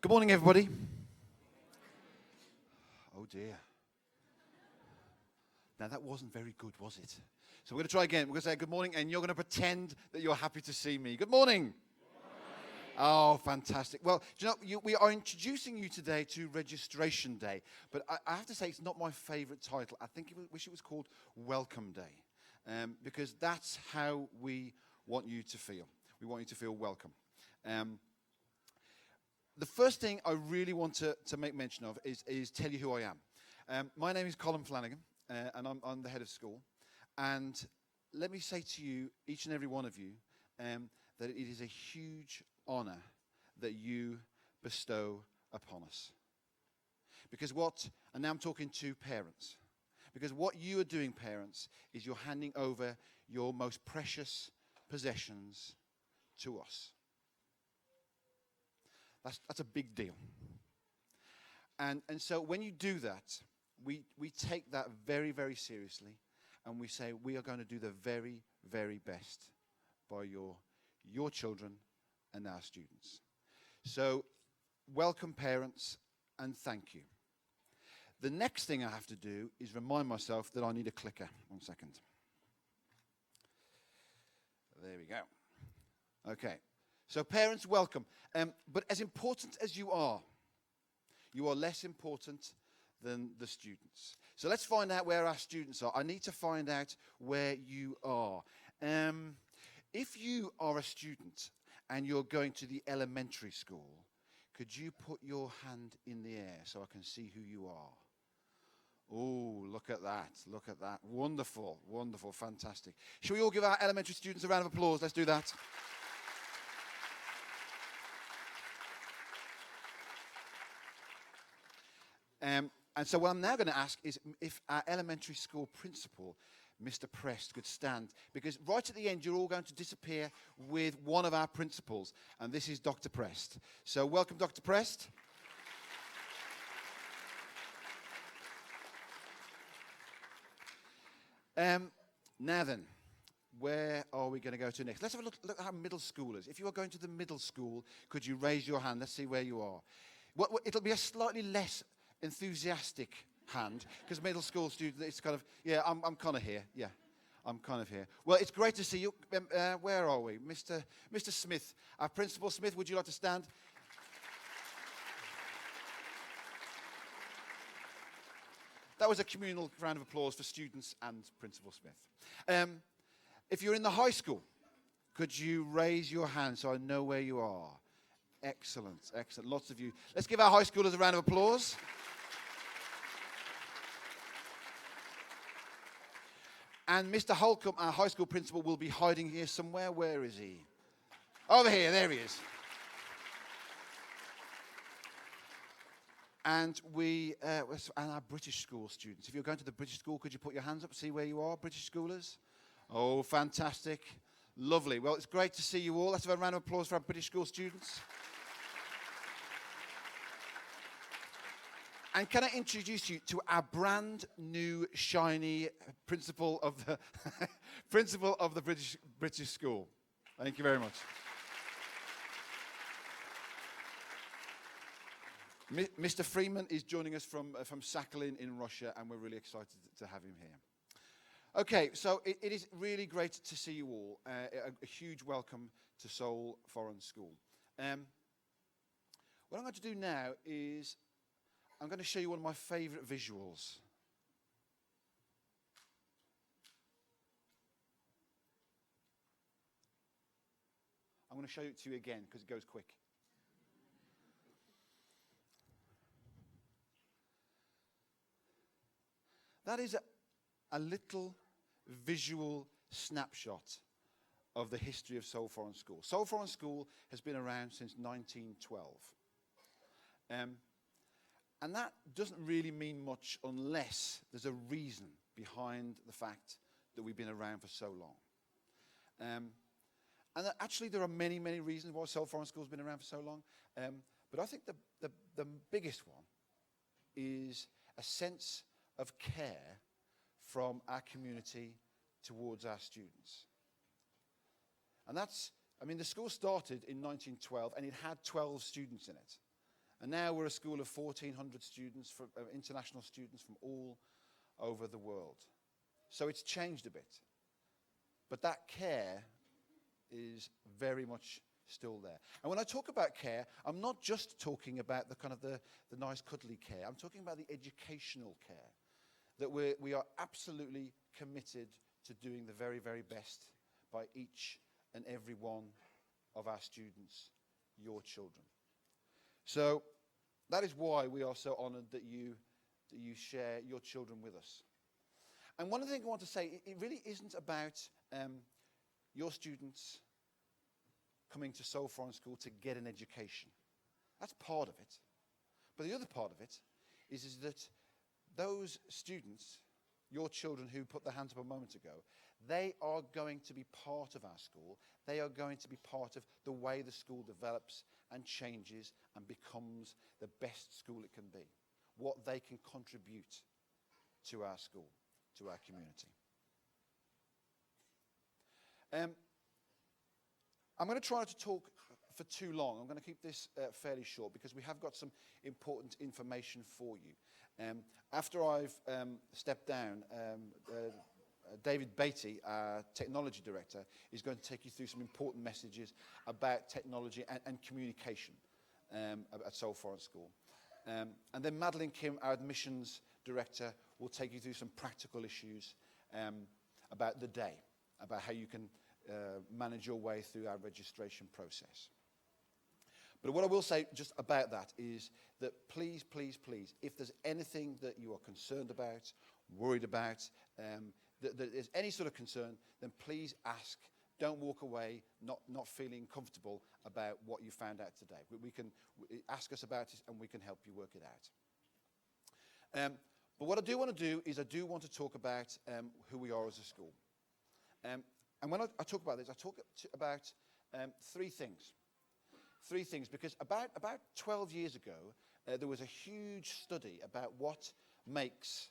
Good morning, everybody. Oh dear. Now that wasn't very good, was it? So we're going to try again. We're going to say good morning, and you're going to pretend that you're happy to see me. Good morning. Oh, fantastic. Well, do you know, we are introducing you today to Registration Day, but I have to say it's not my favorite title. I wish it was called Welcome Day, because that's how we want you to feel. We want you to feel welcome. The first thing I really want to make mention of is tell you who I am. My name is Colin Flanagan, and I'm the head of school. And let me say to you, each and every one of you, that it is a huge honor that you bestow upon us. And now I'm talking to parents, because what you are doing, parents, is you're handing over your most precious possessions to us. That's a big deal. And so when you do that, we take that very, very seriously, and we say we are going to do the very, very best by your children and our students. So welcome, parents, and thank you. The next thing I have to do is remind myself that I need a clicker. 1 second. There we go. Okay. So parents, welcome. But as important as you are less important than the students. So let's find out where our students are. I need to find out where you are. If you are a student and you're going to the elementary school, could you put your hand in the air so I can see who you are? Oh, look at that. Look at that. Wonderful, wonderful, fantastic. Shall we all give our elementary students a round of applause? Let's do that. And so what I'm now going to ask is if our elementary school principal, Mr. Prest, could stand. Because right at the end, you're all going to disappear with one of our principals. And this is Dr. Prest. So welcome, Dr. Prest. Now then, where are we going to go to next? Let's have a look at our middle schoolers. If you are going to the middle school, could you raise your hand? Let's see where you are. It'll be a slightly less enthusiastic hand, because middle school students, it's kind of, yeah, I'm kind of here, yeah, I'm kind of here. Well, it's great to see you. Where are we? Mr. Smith, our Principal Smith, would you like to stand? That was a communal round of applause for students and Principal Smith. If you're in the high school, could you raise your hand so I know where you are? Excellent, excellent, lots of you. Let's give our high schoolers a round of applause. And Mr. Holcomb, our high school principal, will be hiding here somewhere. Where is he? Over here, there he is. And and our British school students. If you're going to the British school, could you put your hands up, see where you are, British schoolers? Oh, fantastic. Lovely. Well, it's great to see you all. Let's have a round of applause for our British school students. And can I introduce you to our brand new, shiny principal of the principal of the British school? Thank you very much. Mr. Freeman is joining us from Sakhalin in Russia, and we're really excited to have him here. Okay, so it is really great to see you all. A huge welcome to Seoul Foreign School. What I'm going to do now is I'm going to show you one of my favorite visuals. I'm going to show it to you again because it goes quick. That is a little visual snapshot of the history of Seoul Foreign School. Seoul Foreign School has been around since 1912. And that doesn't really mean much unless there's a reason behind the fact that we've been around for so long. And actually there are many, many reasons why Seoul Foreign School has been around for so long. But I think the biggest one is a sense of care from our community towards our students. And the school started in 1912 and it had 12 students in it. And now we're a school of 1,400 students, international students from all over the world. So it's changed a bit. But that care is very much still there. And when I talk about care, I'm not just talking about the kind of the nice cuddly care. I'm talking about the educational care, that we are absolutely committed to doing the very, very best by each and every one of our students, your children. So that is why we are so honoured that you share your children with us. And one of the things I want to say, it really isn't about your students coming to Seoul Foreign School to get an education. That's part of it. But the other part of it is that those students, your children who put their hands up a moment ago, they are going to be part of our school. They are going to be part of the way the school develops and changes and becomes the best school it can be. What they can contribute to our school, to our community. I'm going to try not to talk for too long. I'm going to keep this fairly short because we have got some important information for you. After I've stepped down, David Beatty, our technology director, is going to take you through some important messages about technology and communication at Seoul Foreign School. And then Madeline Kim, our admissions director, will take you through some practical issues about the day, about how you can manage your way through our registration process. But what I will say just about that is that please, please, please, if there's anything that you are concerned about, worried about, that there's any sort of concern, then please ask. Don't walk away not feeling comfortable about what you found out today. We can ask us about it and we can help you work it out. But what I do want to do is I do want to talk about who we are as a school. And when I talk about this, I talk about three things. Three things, because about 12 years ago, there was a huge study about what makes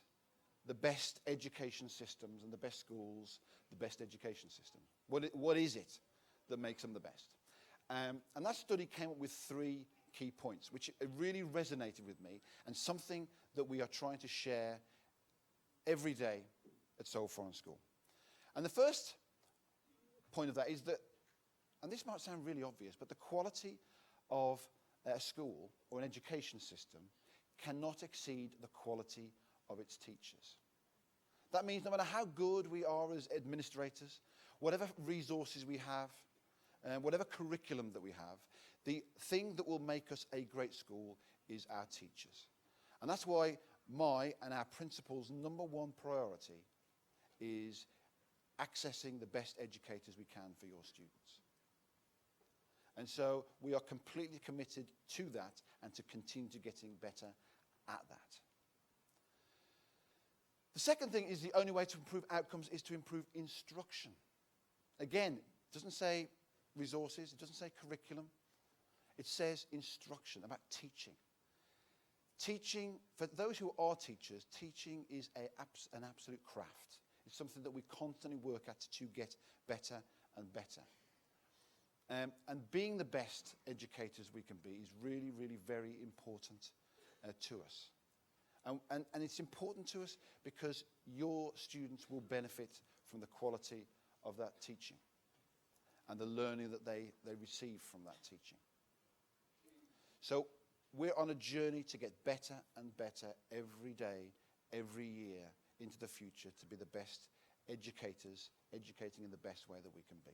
the best education systems and the best schools, the best education system. What is it that makes them the best? And that study came up with three key points, which really resonated with me, and something that we are trying to share every day at Seoul Foreign School. And the first point of that is that, and this might sound really obvious, but the quality of a school or an education system cannot exceed the quality of its teachers. That means no matter how good we are as administrators, whatever resources we have, whatever curriculum that we have, the thing that will make us a great school is our teachers. And that's why my and our principal's number one priority is accessing the best educators we can for your students. And so we are completely committed to that and to continue to getting better at that. The second thing is the only way to improve outcomes is to improve instruction. Again, it doesn't say resources, it doesn't say curriculum. It says instruction, about teaching. Teaching, for those who are teachers, teaching is an absolute craft. It's something that we constantly work at to get better and better. And being the best educators we can be is really, really very important to us. And it's important to us because your students will benefit from the quality of that teaching and the learning that they receive from that teaching. So we're on a journey to get better and better every day, every year into the future to be the best educators, educating in the best way that we can be.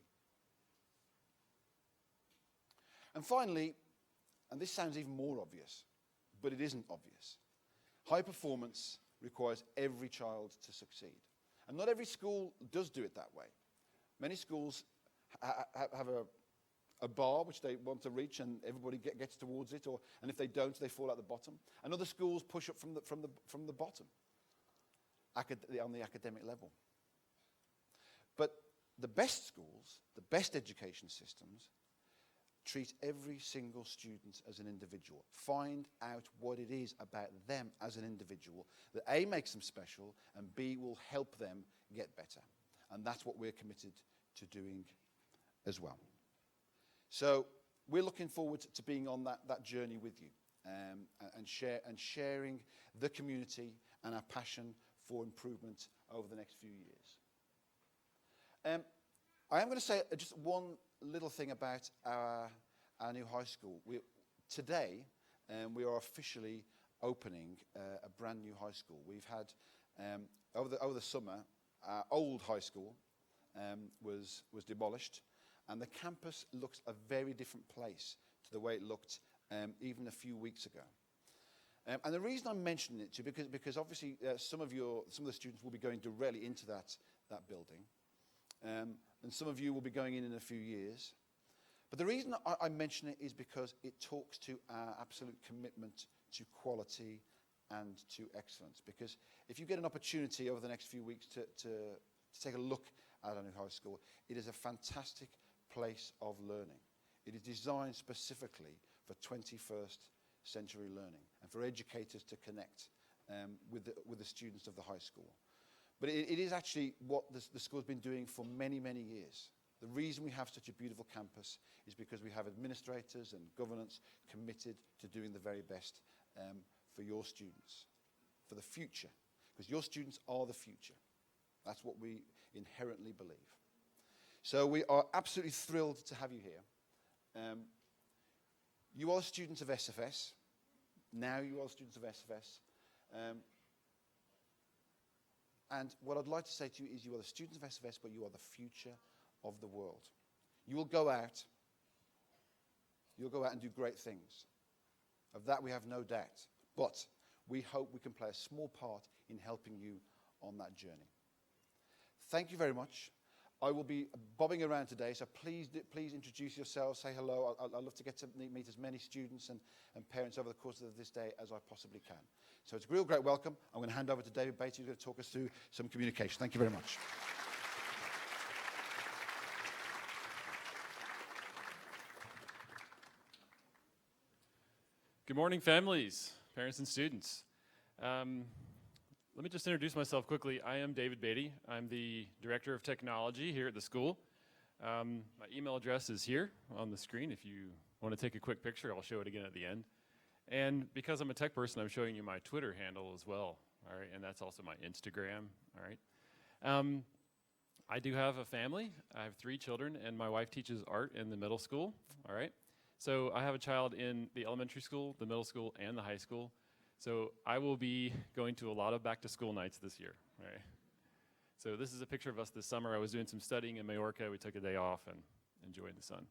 And finally, and this sounds even more obvious, but it isn't obvious, high performance requires every child to succeed. And not every school does do it that way. Many schools have a bar which they want to reach and everybody gets towards it, and if they don't, they fall at the bottom. And other schools push up from the bottom on the academic level. But the best schools, the best education systems, treat every single student as an individual. Find out what it is about them as an individual that A, makes them special, and B, will help them get better. And that's what we're committed to doing as well. So we're looking forward to being on that journey with you. and sharing the community and our passion for improvement over the next few years. I am going to say just one little thing about our new high school. Today, we are officially opening a brand new high school. We've had, over the summer, our old high school was demolished, and the campus looks a very different place to the way it looked even a few weeks ago. And the reason I'm mentioning it to you, because obviously some of the students will be going directly into that building, and some of you will be going in a few years. But the reason I mention it is because it talks to our absolute commitment to quality and to excellence. Because if you get an opportunity over the next few weeks to take a look at our new high school, it is a fantastic place of learning. It is designed specifically for 21st century learning and for educators to connect with the students of the high school. But it is actually what the school's been doing for many, many years. The reason we have such a beautiful campus is because we have administrators and governance committed to doing the very best for your students, for the future, because your students are the future. That's what we inherently believe. So we are absolutely thrilled to have you here. You are students of SFS. Now you are students of SFS. And what I'd like to say to you is you are the students of SFS, but you are the future of the world. You will go out. You'll go out and do great things. Of that we have no doubt. But we hope we can play a small part in helping you on that journey. Thank you very much. I will be bobbing around today, so please introduce yourselves, say hello. I'd love to get to meet as many students and parents over the course of this day as I possibly can. So it's a real great welcome. I'm going to hand over to David Beatty, who's going to talk us through some communication. Thank you very much. Good morning, families, parents, and students. Let me just introduce myself quickly. I am David Beatty. I'm the Director of Technology here at the school. My email address is here on the screen. If you want to take a quick picture, I'll show it again at the end. And because I'm a tech person, I'm showing you my Twitter handle as well. All right, and that's also my Instagram. All right. I do have a family. I have 3 children, and my wife teaches art in the middle school. All right. So I have a child in the elementary school, the middle school, and the high school. So I will be going to a lot of back-to-school nights this year. All right. So this is a picture of us this summer. I was doing some studying in Majorca. We took a day off and enjoyed the sun.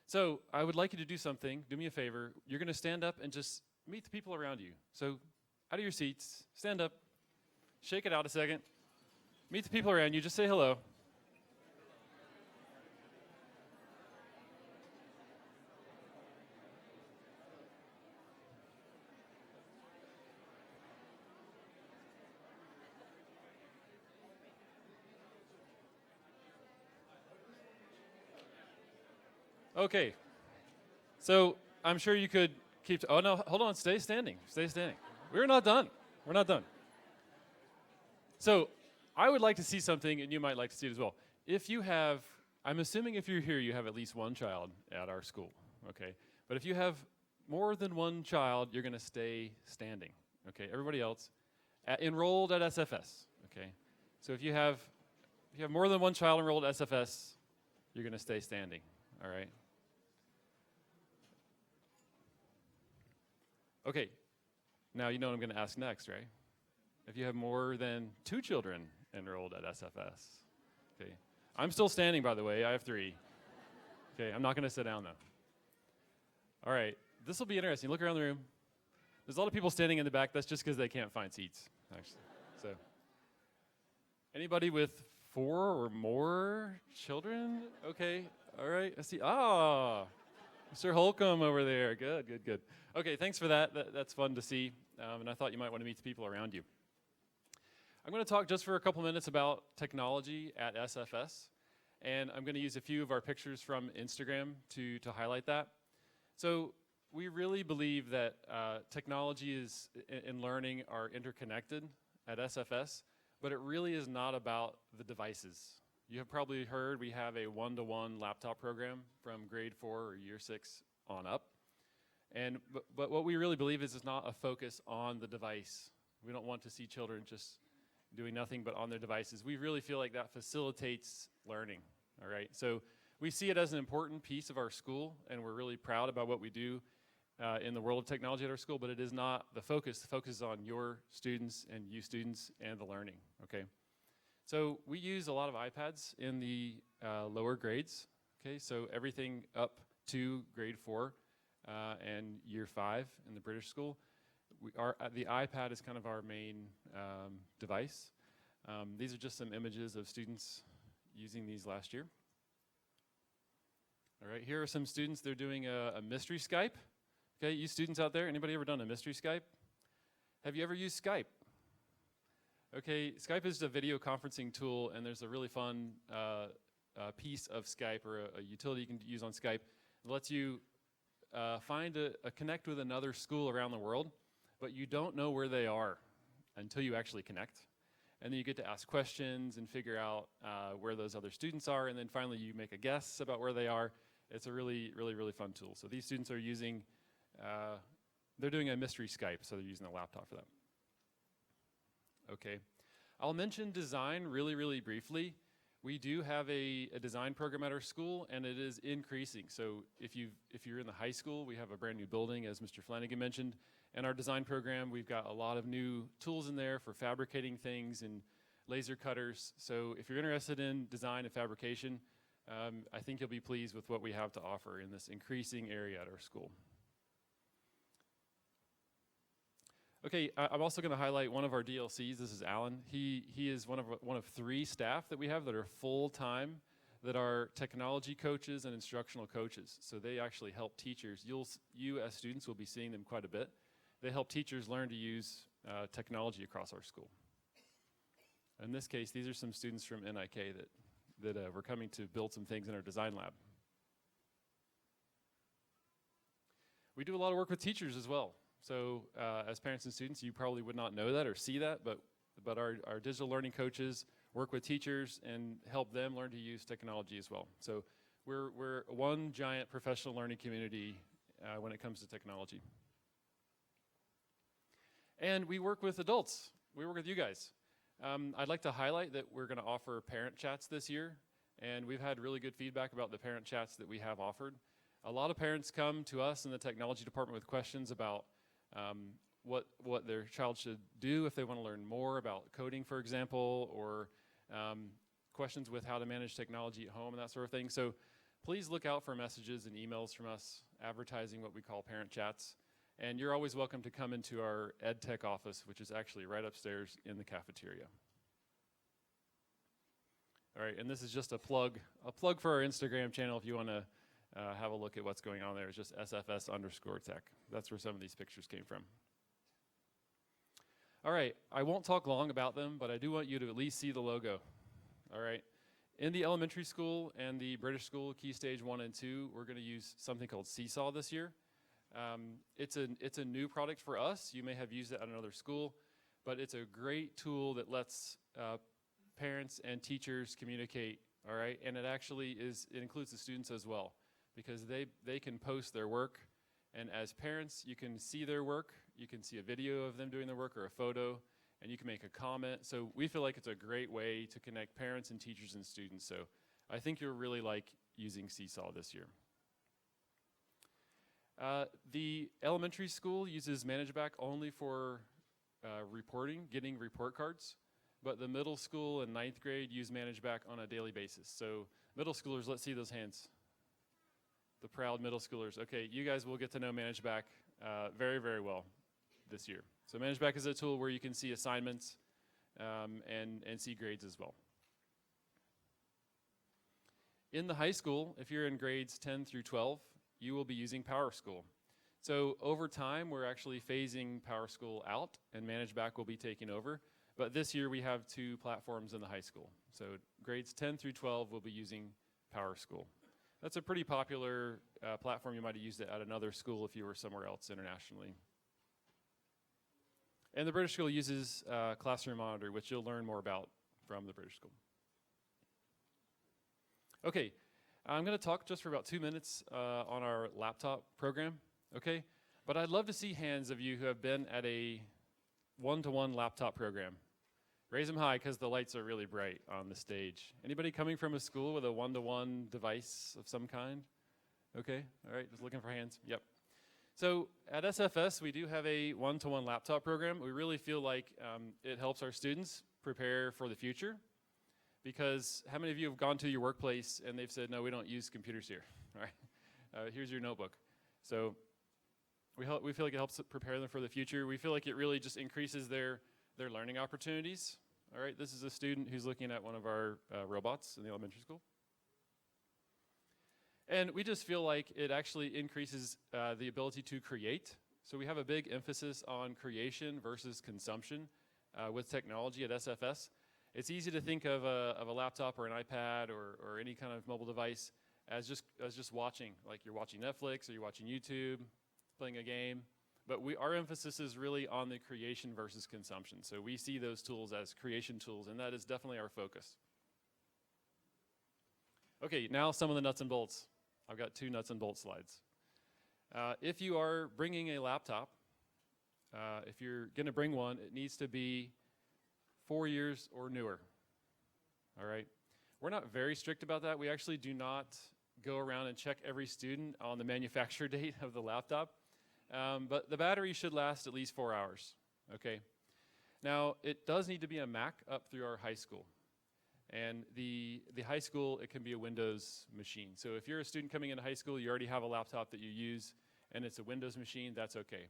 So I would like you to do something. Do me a favor. You're going to stand up and just meet the people around you. So out of your seats, stand up, shake it out a second, meet the people around you, just say hello. Okay, so I'm sure you could keep, oh no, hold on, stay standing. We're not done. So I would like to see something, and you might like to see it as well. If you have, I'm assuming if you're here, you have at least one child at our school, okay? But if you have more than one child, you're gonna stay standing, okay? Everybody else, enrolled at SFS, okay? So if you have more than one child enrolled at SFS, you're gonna stay standing, all right? Okay, now you know what I'm going to ask next, right? If you have more than 2 children enrolled at SFS, okay. I'm still standing, by the way. I have 3. Okay, I'm not going to sit down, though. All right, this will be interesting. Look around the room. There's a lot of people standing in the back. That's just because they can't find seats, actually. So, anybody with 4 or more children? Okay, all right. I see. Ah, Mr. Holcomb over there. Good. Okay, thanks for that. That's fun to see, and I thought you might want to meet the people around you. I'm going to talk just for a couple minutes about technology at SFS, and I'm going to use a few of our pictures from Instagram to highlight that. So we really believe that technology and learning are interconnected at SFS, but it really is not about the devices. You have probably heard we have a 1-to-1 laptop program from grade 4 or year 6 on up. But what we really believe is it's not a focus on the device. We don't want to see children just doing nothing but on their devices. We really feel like that facilitates learning, all right? So we see it as an important piece of our school, and we're really proud about what we do in the world of technology at our school, but it is not the focus. The focus is on your students and you students and the learning, okay? So we use a lot of iPads in the lower grades, okay? So everything up to grade 4 and year 5 in the British school. The iPad is kind of our main device. These are just some images of students using these last year. All right, here are some students. They're doing a mystery Skype. Okay, you students out there, anybody ever done a mystery Skype? Have you ever used Skype? Okay, Skype is a video conferencing tool, and there's a really fun piece of Skype or a utility you can use on Skype that lets you find a connect with another school around the world, but you don't know where they are until you actually connect. And then you get to ask questions and figure out where those other students are, and then finally you make a guess about where they are. It's a really, really, really fun tool. So these students are using, they're doing a mystery Skype, so they're using a laptop for that. Okay, I'll mention design really, really briefly. We do have a design program at our school, and it is increasing. So if you're in the high school, we have a brand new building, as Mr. Flanagan mentioned. And our design program, we've got a lot of new tools in there for fabricating things and laser cutters. So if you're interested in design and fabrication, I think you'll be pleased with what we have to offer in this increasing area at our school. Okay, I'm also going to highlight one of our DLCs. This is Alan. He is one of 3 staff that we have that are full-time, that are technology coaches and instructional coaches. So they actually help teachers. You as students will be seeing them quite a bit. They help teachers learn to use technology across our school. In this case, these are some students from NIK that were coming to build some things in our design lab. We do a lot of work with teachers as well. So as parents and students, you probably would not know that or see that, but our digital learning coaches work with teachers and help them learn to use technology as well. So we're one giant professional learning community when it comes to technology. And we work with adults. We work with you guys. I'd like to highlight that we're going to offer parent chats this year, and we've had really good feedback about the parent chats that we have offered. A lot of parents come to us in the technology department with questions about what their child should do if they want to learn more about coding, for example, or questions with how to manage technology at home and that sort of thing. So please look out for messages and emails from us advertising what we call parent chats. And you're always welcome to come into our Ed Tech office, which is actually right upstairs in the cafeteria. All right, and this is just a plug for our Instagram channel if you want to have a look at what's going on there. It's just SFS_tech. That's where some of these pictures came from. All right, I won't talk long about them, but I do want you to at least see the logo. All right, in the elementary school and the British school, Key Stage 1 and 2, we're going to use something called Seesaw this year. It's a new product for us. You may have used it at another school, but it's a great tool that lets parents and teachers communicate, all right? And it actually it includes the students as well, because they can post their work, and as parents, you can see their work, you can see a video of them doing their work or a photo, and you can make a comment. So we feel like it's a great way to connect parents and teachers and students. So I think you'll really like using Seesaw this year. The elementary school uses ManageBack only for reporting, getting report cards, but the middle school and 9th grade use ManageBack on a daily basis. So middle schoolers, let's see those hands. The proud middle schoolers. Okay, you guys will get to know ManageBack very, very well this year. So ManageBack is a tool where you can see assignments and see grades as well. In the high school, if you're in grades 10 through 12, you will be using PowerSchool. So over time, we're actually phasing PowerSchool out, and ManageBack will be taking over. But this year, we have 2 platforms in the high school. So grades 10 through 12 will be using PowerSchool. That's a pretty popular platform. You might have used it at another school if you were somewhere else internationally. And the British school uses Classroom Monitor, which you'll learn more about from the British school. Okay. I'm going to talk just for about 2 minutes on our laptop program, okay? But I'd love to see hands of you who have been at a one-to-one laptop program. Raise them high because the lights are really bright on the stage. Anybody coming from a school with a one-to-one device of some kind? Okay, all right, just looking for hands. Yep. So at SFS, we do have a one-to-one laptop program. We really feel like it helps our students prepare for the future, because how many of you have gone to your workplace and they've said, no, we don't use computers here, all right? Here's your notebook. So we feel like it helps prepare them for the future. We feel like it really just increases their learning opportunities. All right, this is a student who's looking at one of our robots in the elementary school. And we just feel like it actually increases the ability to create. So we have a big emphasis on creation versus consumption with technology at SFS. It's easy to think of a laptop or an iPad or any kind of mobile device as just watching, like you're watching Netflix or you're watching YouTube, playing a game. But our emphasis is really on the creation versus consumption. So we see those tools as creation tools, and that is definitely our focus. Okay, now some of the nuts and bolts. I've got 2 nuts and bolts slides. If you are bringing a laptop, if you're going to bring one, it needs to be 4 years or newer. All right? We're not very strict about that. We actually do not go around and check every student on the manufacture date of the laptop. But the battery should last at least 4 hours. Okay? Now, it does need to be a Mac up through our high school. And the high school, it can be a Windows machine. So if you're a student coming into high school, you already have a laptop that you use, and it's a Windows machine, that's okay.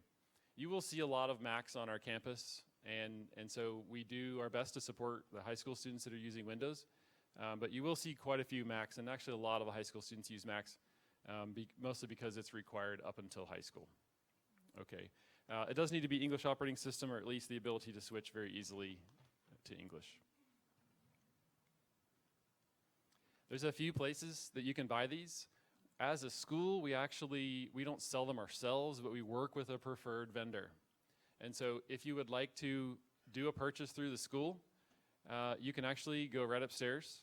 You will see a lot of Macs on our campus, and so we do our best to support the high school students that are using Windows. But you will see quite a few Macs, and actually a lot of high school students use Macs, mostly because it's required up until high school. Okay. It does need to be English operating system, or at least the ability to switch very easily to English. There's a few places that you can buy these. As a school, we don't sell them ourselves, but we work with a preferred vendor. And so if you would like to do a purchase through the school, you can actually go right upstairs,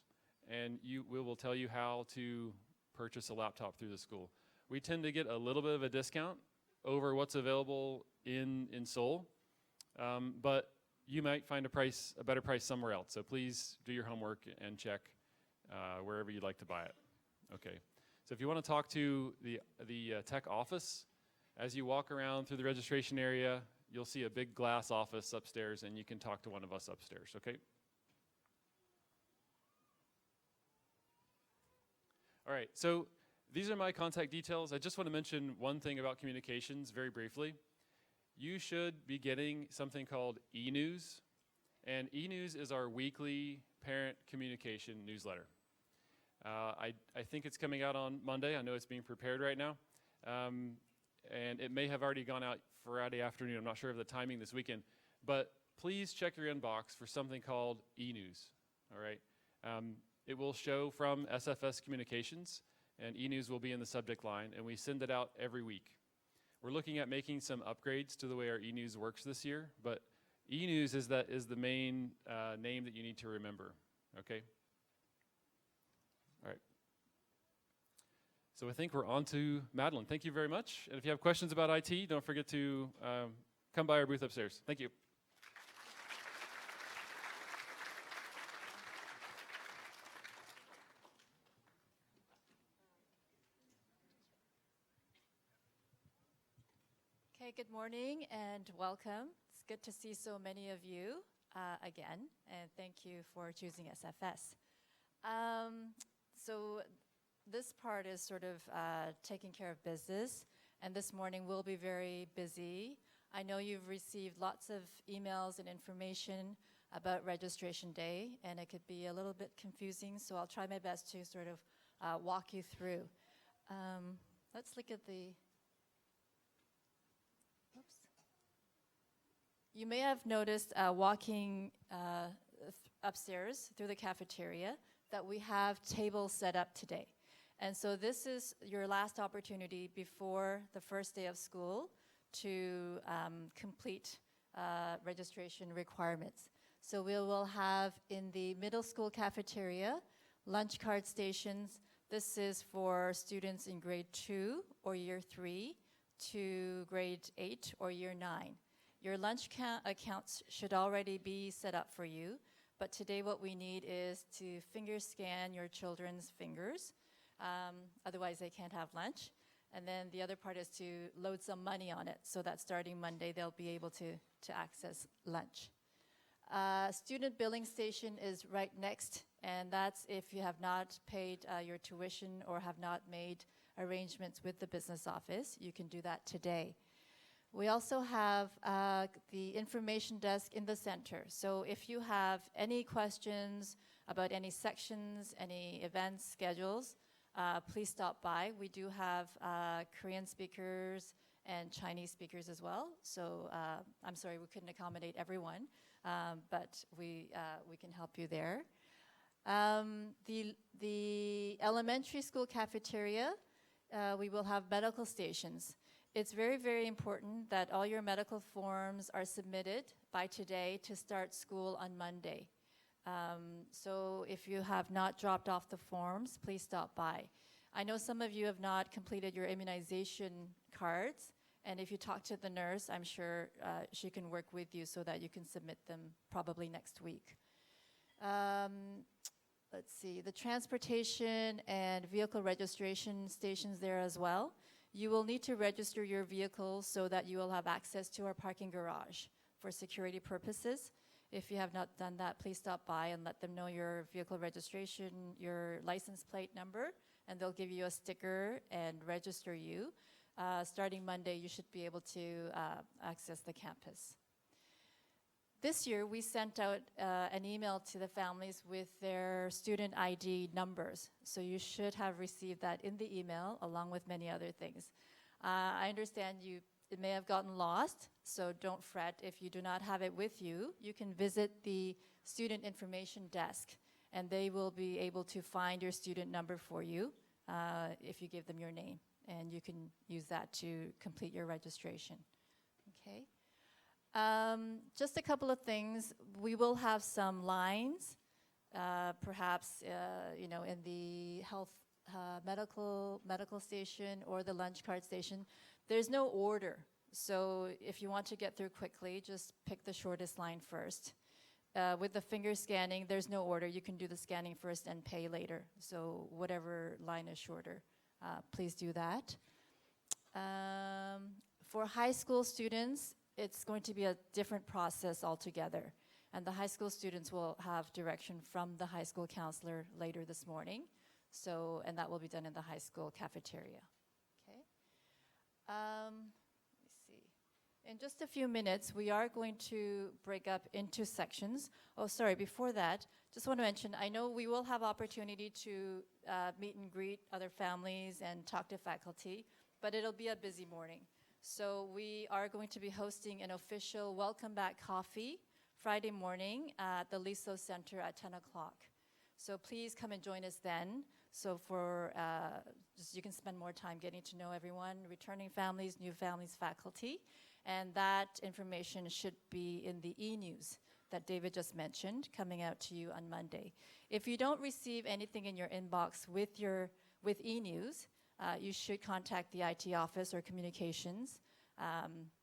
and we will tell you how to purchase a laptop through the school. We tend to get a little bit of a discount over what's available in Seoul, but you might find a better price somewhere else. So please do your homework and check wherever you'd like to buy it. Okay. So if you want to talk to the tech office, as you walk around through the registration area, you'll see a big glass office upstairs, and you can talk to one of us upstairs. Okay. All right. So these are my contact details. I just want to mention one thing about communications very briefly. You should be getting something called e-news, and e-news is our weekly parent communication newsletter. I think it's coming out on Monday. I know it's being prepared right now, and it may have already gone out Friday afternoon. I'm not sure of the timing this weekend, but please check your inbox for something called e-news. All right, it will show from SFS Communications, and e-news will be in the subject line, and we send it out every week. We're looking at making some upgrades to the way our e-news works this year, but e-news is the main name that you need to remember. Okay. All right. So I think we're on to Madeline. Thank you very much. And if you have questions about IT, don't forget to come by our booth upstairs. Thank you. Okay, good morning and welcome. It's good to see so many of you again, and thank you for choosing SFS. So this part is sort of taking care of business, and this morning we'll be very busy. I know you've received lots of emails and information about registration day, and it could be a little bit confusing, so I'll try my best to sort of walk you through. Let's look at the... Oops. You may have noticed walking upstairs through the cafeteria that we have tables set up today. And so this is your last opportunity before the first day of school to complete registration requirements. So we will have in the middle school cafeteria, lunch card stations. This is for students in grade 2 or year 3 to grade 8 or year 9. Your lunch accounts should already be set up for you, but today what we need is to finger scan your children's fingers. Otherwise, they can't have lunch. And then the other part is to load some money on it so that starting Monday, they'll be able to access lunch. Student billing station is right next, and that's if you have not paid your tuition or have not made arrangements with the business office. You can do that today. We also have the information desk in the center. So if you have any questions about any sections, any events, schedules, please stop by. We do have Korean speakers and Chinese speakers as well. So I'm sorry we couldn't accommodate everyone, but we can help you there. The elementary school cafeteria, we will have medical stations. It's very, very important that all your medical forms are submitted by today to start school on Monday. So if you have not dropped off the forms, please stop by. I know some of you have not completed your immunization cards, and if you talk to the nurse, I'm sure she can work with you so that you can submit them probably next week. Let's see, the transportation and vehicle registration stations there as well. You will need to register your vehicle so that you will have access to our parking garage for security purposes. If you have not done that, please stop by and let them know your vehicle registration, your license plate number, and they'll give you a sticker and register you. Starting Monday, you should be able to access the campus. This year, we sent out an email to the families with their student ID numbers. So you should have received that in the email, along with many other things. I understand it may have gotten lost, so don't fret. If you do not have it with you, you can visit the student information desk, and they will be able to find your student number for you if you give them your name. And you can use that to complete your registration. Okay. Just a couple of things. We will have some lines, perhaps in the health medical station or the lunch cart station. There's no order, so if you want to get through quickly, just pick the shortest line first. With the finger scanning, there's no order. You can do the scanning first and pay later. So whatever line is shorter, please do that. For high school students, it's going to be a different process altogether. And the high school students will have direction from the high school counselor later this morning. And that will be done in the high school cafeteria. Okay. Let me see. In just a few minutes, we are going to break up into sections. Oh, sorry, before that, just want to mention, I know we will have opportunity to meet and greet other families and talk to faculty, but it'll be a busy morning. So we are going to be hosting an official welcome back coffee Friday morning at the Liso Center at 10 o'clock. So please come and join us then. So for just you can spend more time getting to know everyone, returning families, new families, faculty. And that information should be in the e-news that David just mentioned, coming out to you on Monday. If you don't receive anything in your inbox with e-news, you should contact the IT office or communications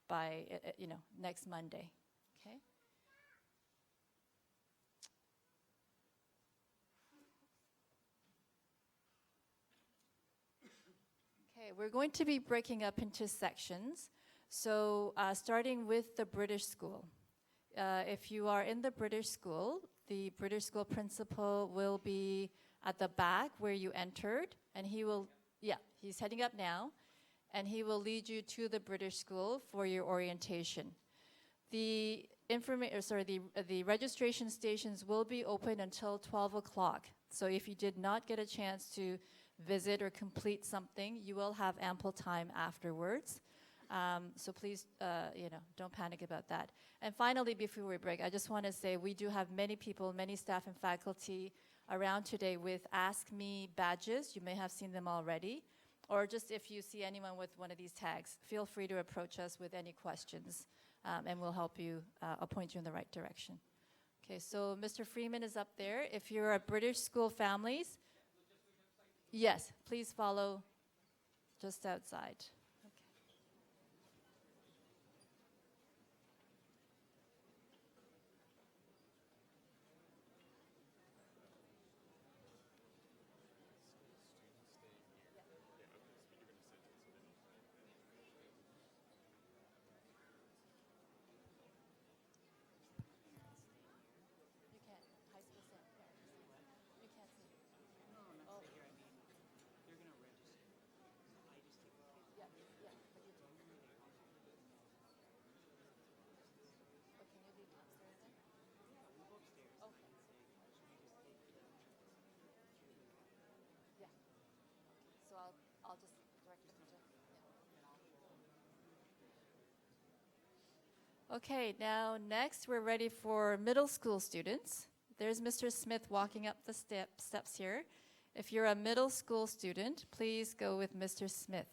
by next Monday. Okay. Okay, we're going to be breaking up into sections. So starting with the British school. If you are in the British school principal will be at the back where you entered, and he's heading up now, and he will lead you to the British school for your orientation. The registration stations will be open until 12 o'clock. So if you did not get a chance to visit or complete something, you will have ample time afterwards. So please, don't panic about that. And finally, before we break, I just want to say we do have many people, many staff and faculty around today with Ask Me badges. You may have seen them already. Or just if you see anyone with one of these tags, feel free to approach us with any questions, and we'll help you, point you in the right direction. Okay, so Mr. Freeman is up there. If you're a British school families, yes, please follow just outside. Okay. Okay, now next we're ready for middle school students. There's Mr. Smith walking up the steps here. If you're a middle school student, please go with Mr. Smith.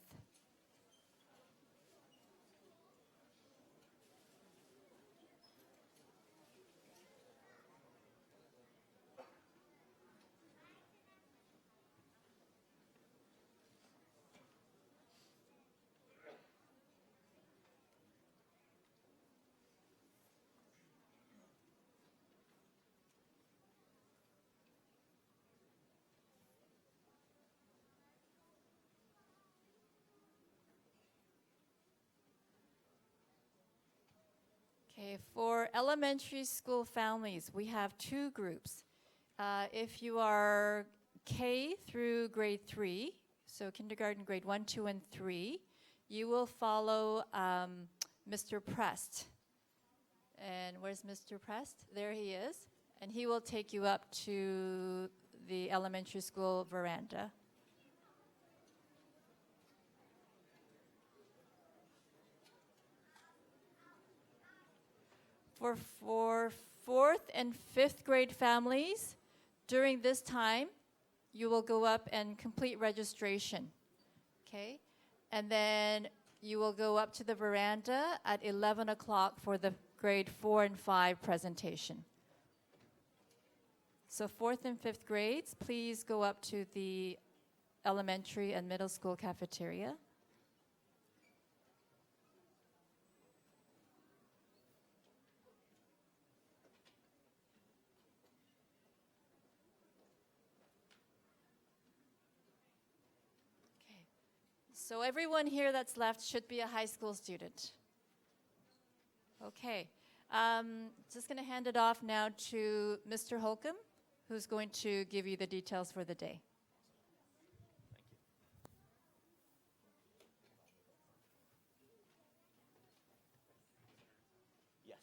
Okay, for elementary school families, we have two groups. If you are K through grade 3, so kindergarten, grade 1, 2, and 3, you will follow Mr. Prest. And where's Mr. Prest? There he is. And he will take you up to the elementary school veranda. For 4th and 5th grade families, during this time, you will go up and complete registration, okay? And then you will go up to the veranda at 11 o'clock for the grade 4 and 5 presentation. So 4th and 5th grades, please go up to the elementary and middle school cafeteria. So everyone here that's left should be a high school student. Okay, just going to hand it off now to Mr. Holcomb, who's going to give you the details for the day. Yes.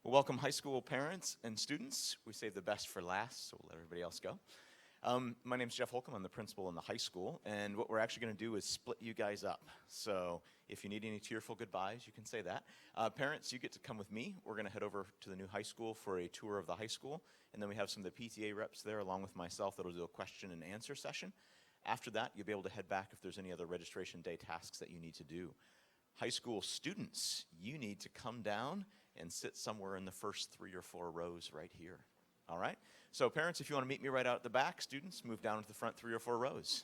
Well, welcome high school parents and students. We save the best for last, so we'll let everybody else go. My name's Jeff Holcomb. I'm the principal in the high school, and what we're actually going to do is split you guys up. So if you need any tearful goodbyes, you can say that. Parents, you get to come with me. We're going to head over to the new high school for a tour of the high school, and then we have some of the PTA reps there along with myself that'll do a question and answer session. After that, you'll be able to head back if there's any other registration day tasks that you need to do. High school students, you need to come down and sit somewhere in the first 3 or 4 rows right here. All right? So parents, if you want to meet me right out at the back, students, move down to the front 3 or 4 rows.